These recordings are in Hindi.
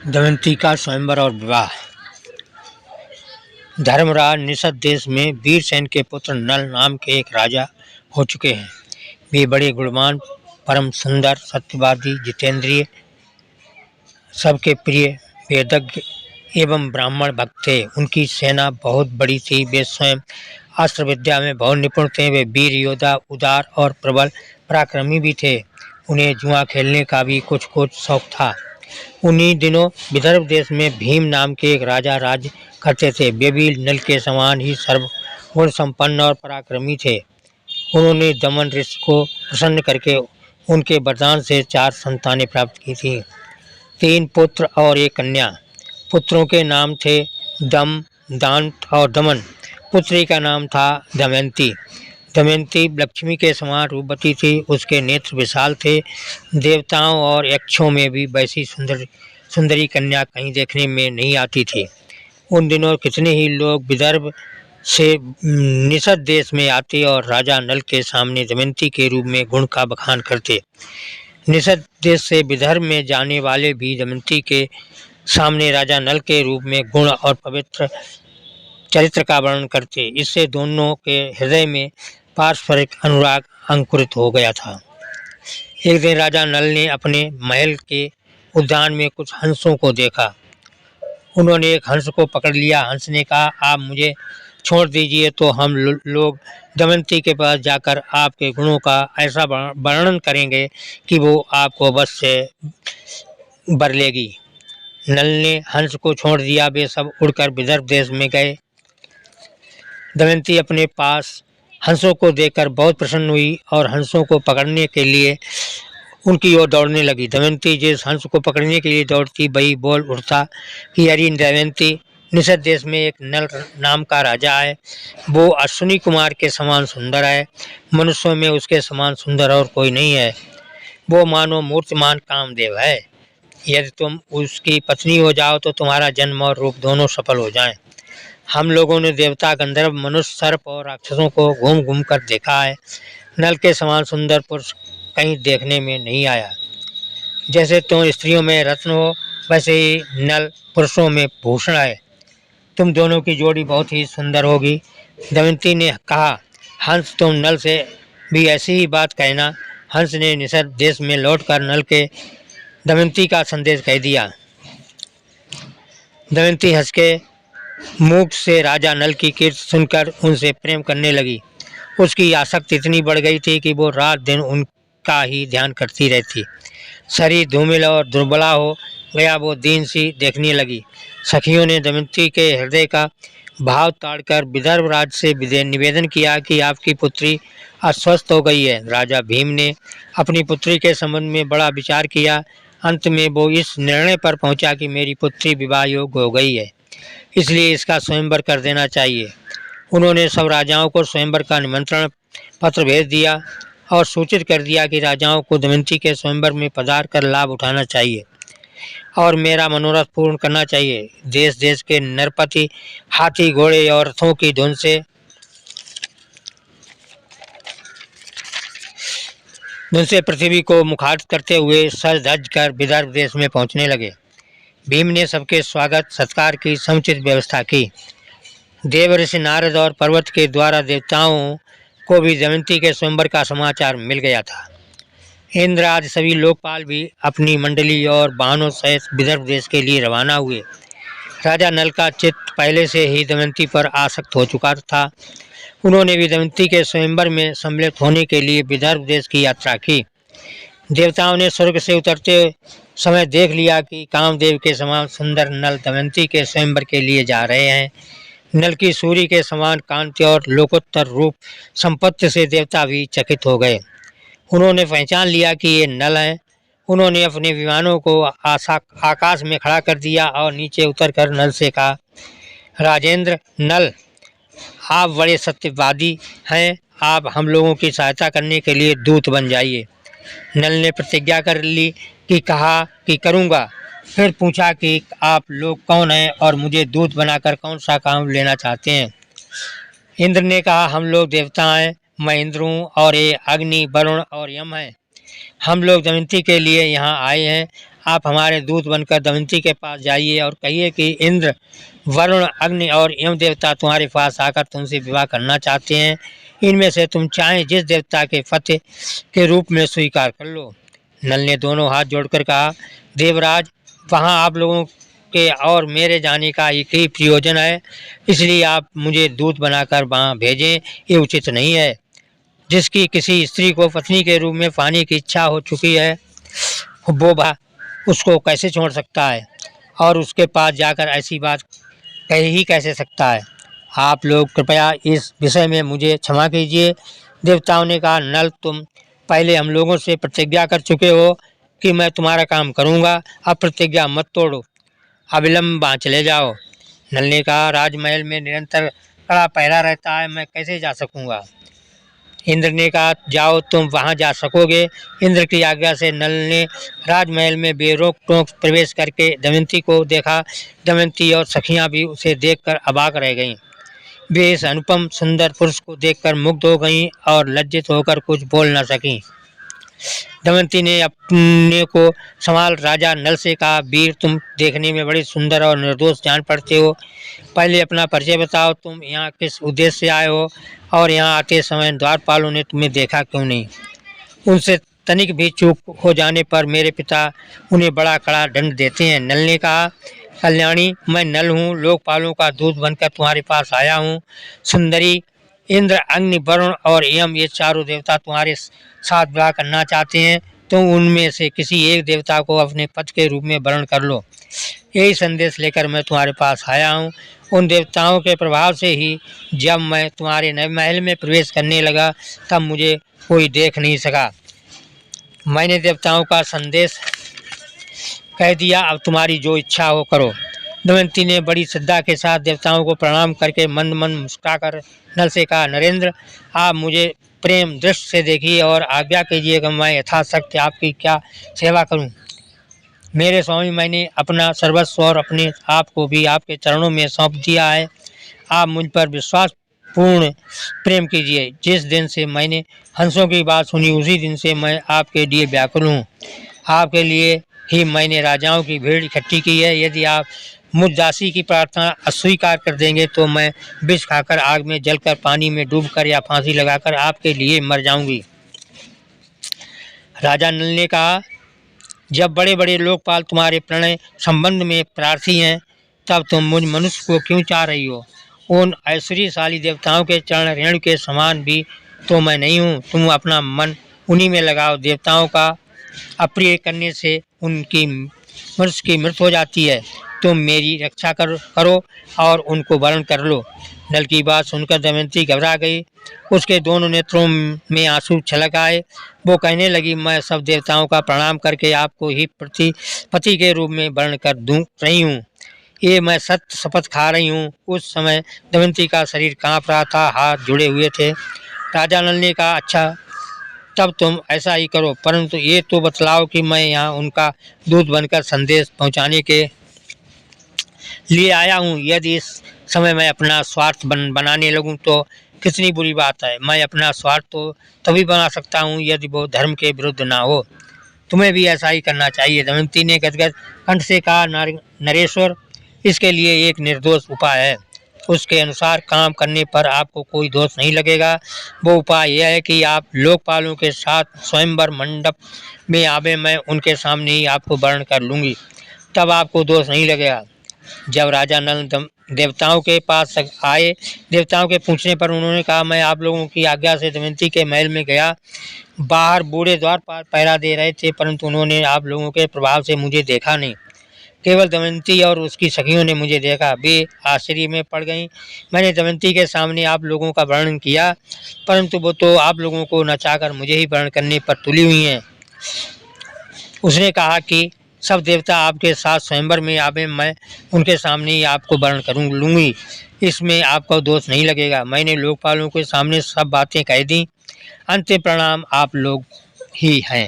दमयंती का स्वयंवर और विवाह। धर्मराज निषद देश में वीरसेन के पुत्र नल नाम के एक राजा हो चुके हैं। वे बड़े गुणवान, परम सुंदर, सत्यवादी, जितेंद्रिय, सबके प्रिय, वेदज्ञ एवं ब्राह्मण भक्त थे। उनकी सेना बहुत बड़ी थी। वे स्वयं अस्त्र विद्या में बहुत निपुण थे। वे वीर योद्धा, उदार और प्रबल पराक्रमी भी थे। उन्हें जुआ खेलने का भी कुछ कुछ शौक था। उन्हीं दिनों विदर्भ देश में भीम नाम के एक राजा राज्य करते थे। वे भी नल के समान ही सर्वगुण संपन्न और पराक्रमी थे। उन्होंने दमन ऋषि को प्रसन्न करके उनके वरदान से 4 संतानें प्राप्त की थी, 3 पुत्र और 1 कन्या। पुत्रों के नाम थे दम, दांत और दमन। पुत्री का नाम था दमयंती। दमयंती लक्ष्मी के समान रूपवती थी। उसके नेत्र विशाल थे। देवताओं और यक्षों में भी वैसी सुंदरी कन्या कहीं देखने में नहीं आती थी। उन दिनों कितने ही लोग विदर्भ से निषद देश में आते और राजा नल के सामने दमयंती के रूप में गुण का बखान करते। निषद देश से विदर्भ में जाने वाले भी दमयंती के सामने राजा नल के रूप में गुण और पवित्र चरित्र का वर्णन करते। इससे दोनों के हृदय में पारस्परिक अनुराग अंकुरित हो गया था। एक दिन राजा नल ने अपने महल के उद्यान में कुछ हंसों को देखा। उन्होंने एक हंस को पकड़ लिया। हंस ने कहा, आप मुझे छोड़ दीजिए तो हम लोग दमयंती के पास जाकर आपके गुणों का ऐसा वर्णन करेंगे कि वो आपको बस से बर लेगी। नल ने हंस को छोड़ दिया। वे सब उड़कर विदर्भ देश में गए। दमयंती अपने पास हंसों को देखकर बहुत प्रसन्न हुई और हंसों को पकड़ने के लिए उनकी ओर दौड़ने लगी। दमयंती जिस हंस को पकड़ने के लिए दौड़ती, वही बोल उठता कि अरे दमयंती, निषद देश में एक नल नाम का राजा है। वो अश्विनी कुमार के समान सुंदर है। मनुष्यों में उसके समान सुंदर और कोई नहीं है। वो मानो मूर्तिमान कामदेव है। यदि तुम उसकी पत्नी हो जाओ तो तुम्हारा जन्म और रूप दोनों सफल हो जाएं। हम लोगों ने देवता, गंधर्व, मनुष्य, सर्प और राक्षसों को घूम घूम कर देखा है। नल के समान सुंदर पुरुष कहीं देखने में नहीं आया। जैसे तुम स्त्रियों में रत्न हो, वैसे ही नल पुरुषों में भूषण है। तुम दोनों की जोड़ी बहुत ही सुंदर होगी। दमयंती ने कहा, हंस, तुम नल से भी ऐसी ही बात कहना। हंस ने निषद देश में लौटकर नल के दमयंती का संदेश कह दिया। दमयंती हंस के मुख से राजा नल की कीर्ति सुनकर उनसे प्रेम करने लगी। उसकी आसक्ति इतनी बढ़ गई थी कि वो रात दिन उनका ही ध्यान करती रहती। शरीर धूमिल और दुर्बला हो गया। वो दीन सी देखने लगी। सखियों ने दमयंती के हृदय का भाव ताड़कर विदर्भ राज से निवेदन किया कि आपकी पुत्री अस्वस्थ हो गई है। राजा भीम ने अपनी पुत्री के संबंध में बड़ा विचार किया। अंत में वो इस निर्णय पर पहुंचा कि मेरी पुत्री विवाह योग्य हो गई है, इसलिए इसका स्वयंवर कर देना चाहिए। उन्होंने सब राजाओं को स्वयंवर का निमंत्रण पत्र भेज दिया और सूचित कर दिया कि राजाओं को दमयंती के स्वयंवर में पधार कर लाभ उठाना चाहिए और मेरा मनोरथ पूर्ण करना चाहिए। देश देश के नरपति हाथी, घोड़े और रथों की धुन से पृथ्वी को मुखारित करते हुए सज धज कर विदर्भ देश में पहुंचने लगे। भीम ने सबके स्वागत सत्कार की समुचित व्यवस्था की। देव ऋषि नारद और पर्वत के द्वारा देवताओं को भी दमयंती के स्वयंवर का समाचार मिल गया था। इंद्र आदि सभी लोकपाल भी अपनी मंडली और वाहनों सहित विदर्भ देश के लिए रवाना हुए। राजा नल का चित्त पहले से ही दमयंती पर आसक्त हो चुका था। उन्होंने भी दमयंती के स्वयंवर में सम्मिलित होने के लिए विदर्भ देश की यात्रा की। देवताओं ने स्वर्ग से उतरते समय देख लिया कि कामदेव के समान सुंदर नल दमयंती के स्वयंवर के लिए जा रहे हैं। नल की सूर्य के समान कांति और लोकोत्तर रूप संपत्ति से देवता भी चकित हो गए। उन्होंने पहचान लिया कि ये नल हैं। उन्होंने अपने विमानों को आकाश में खड़ा कर दिया और नीचे उतरकर नल से कहा, राजेंद्र नल, आप बड़े सत्यवादी हैं। आप हम लोगों की सहायता करने के लिए दूत बन जाइए। नल ने प्रतिज्ञा कर ली कि कहा कि करूँगा। फिर पूछा कि आप लोग कौन हैं और मुझे दूत बनाकर कौन सा काम लेना चाहते हैं। इंद्र ने कहा, हम लोग देवता हैं। मैं इंद्र हूँ और ये अग्नि, वरुण और यम हैं। हम लोग दमयंती के लिए यहाँ आए हैं। आप हमारे दूत बनकर दमयंती के पास जाइए और कहिए कि इंद्र, वरुण, अग्नि और यम देवता तुम्हारे पास आकर तुमसे विवाह करना चाहते हैं। इनमें से तुम चाहें जिस देवता के फतेह के रूप में स्वीकार कर लो। नल ने दोनों हाथ जोड़कर कहा, देवराज, वहाँ आप लोगों के और मेरे जाने का एक ही प्रयोजन है, इसलिए आप मुझे दूत बनाकर वहाँ भेजें, ये उचित नहीं है। जिसकी किसी स्त्री को पत्नी के रूप में पाने की इच्छा हो चुकी है, वो उसको कैसे छोड़ सकता है और उसके पास जाकर ऐसी बात कह ही कैसे सकता है। आप लोग कृपया इस विषय में मुझे क्षमा कीजिए। देवताओं ने कहा, नल, तुम पहले हम लोगों से प्रतिज्ञा कर चुके हो कि मैं तुम्हारा काम करूँगा, अब प्रतिज्ञा मत तोड़ो, अविलंब वहाँ चले जाओ। नल ने कहा, राजमहल में निरंतर कड़ा पहरा रहता है, मैं कैसे जा सकूँगा। इंद्र ने कहा, जाओ, तुम वहाँ जा सकोगे। इंद्र की आज्ञा से नल ने राजमहल में बेरोक टोक प्रवेश करके दमयंती को देखा। दमयंती और सखियाँ भी उसे देखकर अबाक रह गईं। वे इस अनुपम सुंदर पुरुष को देखकर मुग्ध हो गईं और लज्जित होकर कुछ बोल न सकीं। दमयंती ने अपने को संभाल राजा नल से कहा, वीर, तुम देखने में बड़े सुंदर और निर्दोष जान पड़ते हो। पहले अपना परिचय बताओ, तुम यहाँ किस उद्देश्य से आए हो और यहाँ आते समय द्वारपालों ने तुम्हें देखा क्यों नहीं। उनसे तनिक भी चूक हो जाने पर मेरे पिता उन्हें बड़ा कड़ा दंड देते हैं। नल ने कहा, कल्याणी, मैं नल हूँ, लोकपालों का दूत बनकर तुम्हारे पास आया हूँ। सुंदरी, इंद्र, अग्नि, वरुण और यम, ये चारों देवता तुम्हारे साथ विवाह करना चाहते हैं। तुम उनमें से किसी एक देवता को अपने पति के रूप में वर्ण कर लो। यही संदेश लेकर मैं तुम्हारे पास आया हूँ। उन देवताओं के प्रभाव से ही जब मैं तुम्हारे नए महल में प्रवेश करने लगा तब मुझे कोई देख नहीं सका। मैंने देवताओं का संदेश कह दिया, अब तुम्हारी जो इच्छा हो करो। दमयंती ने बड़ी श्रद्धा के साथ देवताओं को प्रणाम करके मंद मंद मुस्कुराकर नल से कहा, नरेंद्र, आप मुझे प्रेम दृष्टि से देखिए और आज्ञा कीजिए कि मैं यथाशक्ति आपकी क्या सेवा करूं। मेरे स्वामी, मैंने अपना सर्वस्व और अपने आप को भी आपके चरणों में सौंप दिया है। आप मुझ पर विश्वास पूर्ण प्रेम कीजिए। जिस दिन से मैंने हंसों की बात सुनी उसी दिन से मैं आपके लिए व्याकुल हूँ। आपके लिए ही मैंने राजाओं की भीड़ इकट्ठी की है। यदि आप मुझ दासी की प्रार्थना अस्वीकार कर देंगे तो मैं विष खाकर, आग में जलकर, पानी में डूबकर या फांसी लगाकर आपके लिए मर जाऊंगी। राजा नल ने कहा, जब बड़े बड़े लोकपाल तुम्हारे प्रणय संबंध में प्रार्थी हैं, तब तुम मुझ मनुष्य को क्यों चाह रही हो। उन ऐश्वर्यशाली देवताओं के चरण रेणु के समान भी तो मैं नहीं हूँ। तुम अपना मन उन्हीं में लगाओ। देवताओं का अप्रिय करने से उनकी मनुष्य की मृत्यु हो जाती है। तुम मेरी रक्षा करो और उनको वर्ण कर लो। नल की बात सुनकर दमयंती घबरा गई। उसके दोनों नेत्रों में आंसू छलक आए। वो कहने लगी, मैं सब देवताओं का प्रणाम करके आपको ही पति के रूप में वर्ण कर दूं रही हूँ। ये मैं सत्य शपथ खा रही हूँ। उस समय दमयंती का शरीर कांप रहा था, हाथ जुड़े हुए थे। राजा नल ने कहा, अच्छा, तब तुम ऐसा ही करो, परंतु ये तो बतलाओ कि मैं यहाँ उनका दूत बनकर संदेश पहुँचाने के लिए आया हूँ। यदि इस समय मैं अपना स्वार्थ बनाने लगूँ तो कितनी बुरी बात है। मैं अपना स्वार्थ तो तभी बना सकता हूँ यदि वो धर्म के विरुद्ध ना हो। तुम्हें भी ऐसा ही करना चाहिए। दमयंती ने गदगद कंठ से कहा, नरेश्वर, इसके लिए एक निर्दोष उपाय है। उसके अनुसार काम करने पर आपको कोई दोष नहीं लगेगा। वो उपाय यह है कि आप लोकपालों के साथ स्वयंवर मंडप में आवे। मैं उनके सामने ही आपको वर्ण कर लूँगी, तब आपको दोष नहीं लगेगा। जब राजा नल देवताओं के पास आए, देवताओं के पूछने पर उन्होंने कहा, मैं आप लोगों की आज्ञा से दमयंती के महल में गया। बाहर बूढ़े द्वारपाल पहरा दे रहे थे, परंतु उन्होंने आप लोगों के प्रभाव से मुझे देखा नहीं। केवल दमयंती और उसकी सखियों ने मुझे देखा। वे आश्चर्य में पड़ गईं। मैंने दमयंती के सामने आप लोगों का वर्णन किया, परंतु वो तो आप लोगों को नचाकर मुझे ही वर्णन करने पर तुली हुई हैं। उसने कहा कि सब देवता आपके साथ स्वयंवर में आवे, मैं उनके सामने ही आपको वर्ण लूँगी। इसमें आपका दोष नहीं लगेगा। मैंने लोकपालों के सामने सब बातें कह दी। अंतिम परिणाम आप लोग ही हैं।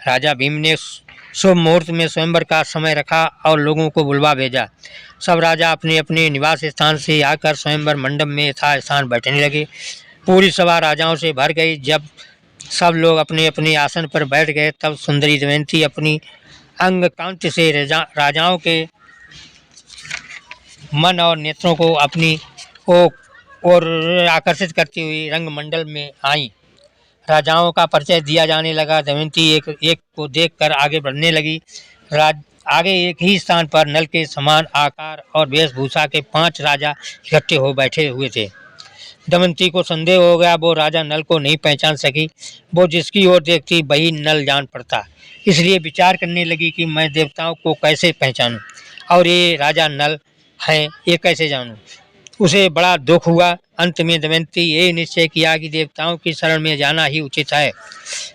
राजा भीम ने शुभ मुहूर्त में स्वयंवर का समय रखा और लोगों को बुलवा भेजा। सब राजा अपने अपने निवास स्थान से आकर स्वयंवर मंडप में यथास्थान बैठने लगे। पूरी सभा राजाओं से भर गई। जब सब लोग अपने अपने आसन पर बैठ गए तब सुंदरी दमयंती अपनी अंग कांति से राजाओं के मन और नेत्रों को अपनी ओर आकर्षित करती हुई रंगमंडल में आई। राजाओं का परिचय दिया जाने लगा। दमयंती एक एक को देखकर आगे बढ़ने लगी। आगे एक ही स्थान पर नल के समान आकार और वेशभूषा के 5 राजा इकट्ठे हो बैठे हुए थे। दमयंती को संदेह हो गया। वो राजा नल को नहीं पहचान सकी। वो जिसकी ओर देखती वही नल जान पड़ता। इसलिए विचार करने लगी कि मैं देवताओं को कैसे पहचानूं और ये राजा नल हैं, ये कैसे जानूं। उसे बड़ा दुख हुआ। अंत में दमयंती ये निश्चय किया कि देवताओं की शरण में जाना ही उचित है।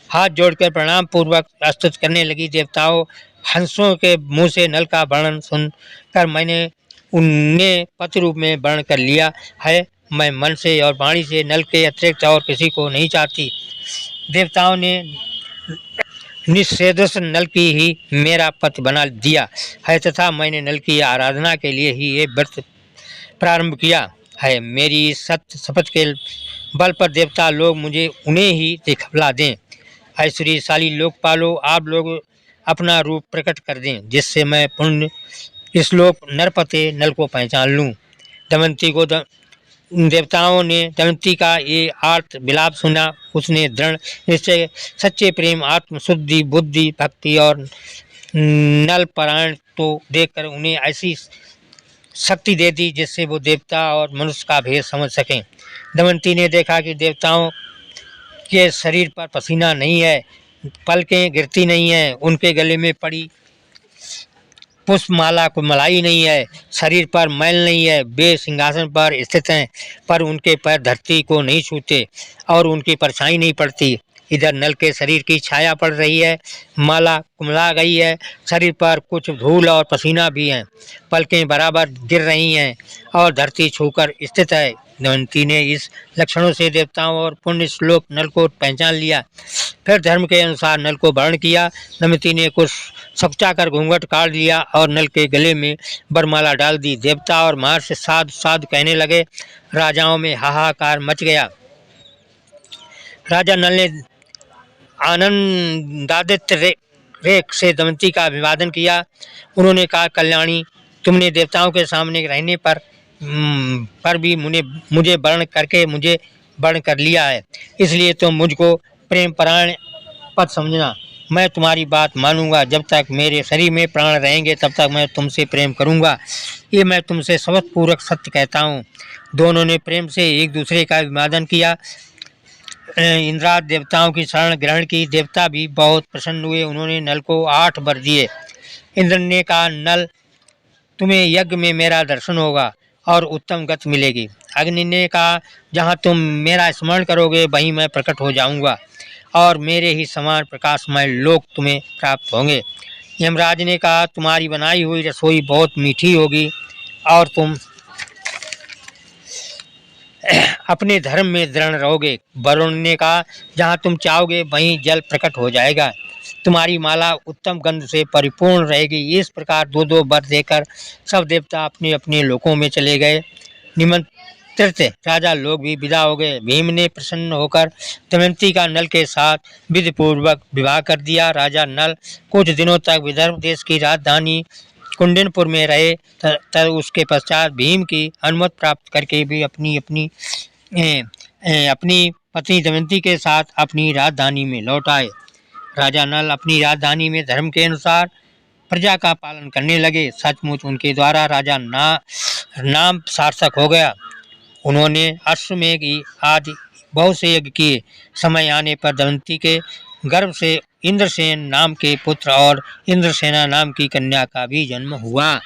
हाथ जोड़कर प्रणाम पूर्वक स्तुत करने लगी। देवताओं हंसों के मुंह से नल का वर्णन सुनकर मैंने उन्हें पति रूप में वर्ण कर लिया है। मैं मन से और वाणी से नल के अतिरिक्त और किसी को नहीं चाहती। देवताओं ने निषेधस नल की ही मेरा पति बना दिया है तथा मैंने नल की आराधना के लिए ही ये व्रत प्रारंभ किया है। मेरी सत्य शपथ के बल पर देवता लोग मुझे उन्हें ही दिखला दें। ऐश्वर्यशाली लोकपालों, आप लोग अपना रूप प्रकट कर दें जिससे मैं पुण्य श्लोक नरपते नल को पहचान लूँ। दमयंती को देवताओं ने दमयंती का ये आर्त विलाप सुना। उसने दृढ़ निश्चय, सच्चे प्रेम, आत्मशुद्धि, बुद्धि, भक्ति और नल पारायण तो देखकर उन्हें ऐसी शक्ति दे दी जिससे वो देवता और मनुष्य का भेद समझ सकें। दमयंती ने देखा कि देवताओं के शरीर पर पसीना नहीं है, पलकें गिरती नहीं है, उनके गले में पड़ी पुष्पमाला को मलाई नहीं है, शरीर पर मैल नहीं है। वे सिंहासन पर स्थित हैं पर उनके पैर धरती को नहीं छूते और उनकी परछाई नहीं पड़ती। इधर नल के शरीर की छाया पड़ रही है, माला कुमला गई है, शरीर पर कुछ धूल और पसीना भी है, पलकें बराबर गिर रही हैं और धरती छूकर स्थित है। दमयंती ने इस लक्षणों से देवताओं और पुण्य श्लोक नल को पहचान लिया। फिर धर्म के अनुसार नल को वर्ण किया। दमयंती ने कुछ सकुचाकर घूंघट काट लिया और नल के गले में बरमाला डाल दी। देवता और महर्षि साधु साधु कहने लगे। राजाओं में हाहाकार मच गया। राजा नल ने आनंदादित रेख से दमयंती का अभिवादन किया। उन्होंने कहा, कल्याणी, तुमने देवताओं के सामने रहने पर भी मुझे वर्ण करके मुझे वर्ण कर लिया है, इसलिए तुम मुझको प्रेम परायण पद समझना। मैं तुम्हारी बात मानूंगा। जब तक मेरे शरीर में प्राण रहेंगे तब तक मैं तुमसे प्रेम करूंगा। ये मैं तुमसे शपथ पूर्वक सत्य कहता हूँ। दोनों ने प्रेम से एक दूसरे का अभिवादन किया। इंद्रादि देवताओं की शरण ग्रहण की। देवता भी बहुत प्रसन्न हुए। उन्होंने नल को 8 वर दिए। इंद्र ने कहा, नल, तुम्हें यज्ञ में मेरा दर्शन होगा और उत्तम गति मिलेगी। अग्नि ने कहा, जहाँ तुम मेरा स्मरण करोगे वहीं मैं प्रकट हो जाऊंगा और मेरे ही समान प्रकाशमय लोक तुम्हें प्राप्त होंगे। यमराज ने कहा, तुम्हारी बनाई हुई रसोई बहुत मीठी होगी और तुम अपने धर्म में दृढ़ रहोगे। वरुण ने कहा, जहाँ तुम चाहोगे वहीं जल प्रकट हो जाएगा। तुम्हारी माला उत्तम गंध से परिपूर्ण रहेगी। इस प्रकार 2-2 वर देकर सब देवता अपने अपने लोकों में चले गए। निमंत्रित राजा लोग भी विदा हो गए। भीम ने प्रसन्न होकर दमयंती का नल के साथ विधिपूर्वक विवाह कर दिया। राजा नल कुछ दिनों तक विदर्भ देश की राजधानी कुंडनपुर में रहे। तब उसके पश्चात भीम की अनुमति प्राप्त करके भी अपनी पत्नी दमयंती के साथ अपनी राजधानी में लौट आए। राजा नल अपनी राजधानी में धर्म के अनुसार प्रजा का पालन करने लगे। सचमुच उनके द्वारा राजा नाम सार्थक हो गया। उन्होंने अश्वमेघ आदि बहुत से यज्ञ किए। समय आने पर दमयंती के गर्भ से इंद्रसेन नाम के पुत्र और इंद्रसेना नाम की कन्या का भी जन्म हुआ।